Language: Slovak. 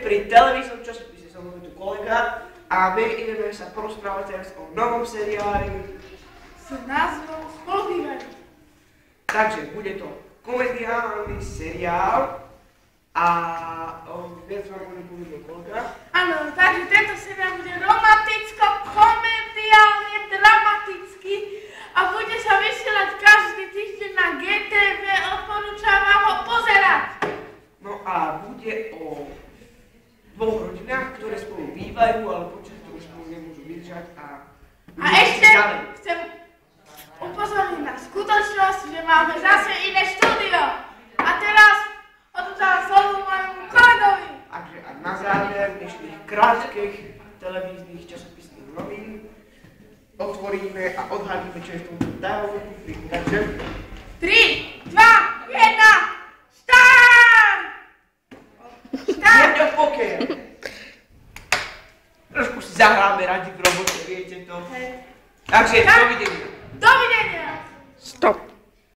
pri televíznom časopise, som tu kolega a my ideme sa porozprávať teraz o novom seriáli s názvom Spolubývanie. Takže bude to komediálny seriál a viac vám bude povedať kolega. Áno, takže tento seriál bude romanticko-komediálne dramatický a bude sa vysielať každý týždeň na GTV, odporúčam vám ho pozerať. No a bude o dvoch rodinách, ktoré spolu bývajú, ale počas toho už spolu nemôžu vydržať a ešte chcem upozorniť na skutočnosť, že máme zase iné štúdio. A teraz oddávam slovo môjmu kolegovi. Takže a na záver dnešných krátkych televíznych časopisných novín otvoríme a odhalíme, čo je v tomto dávovom kufríku. Takže 3, 2, 1, štart! Jedno pokiaľ. Trošku si zahráme radi v robote, viete to. Takže dovidenia.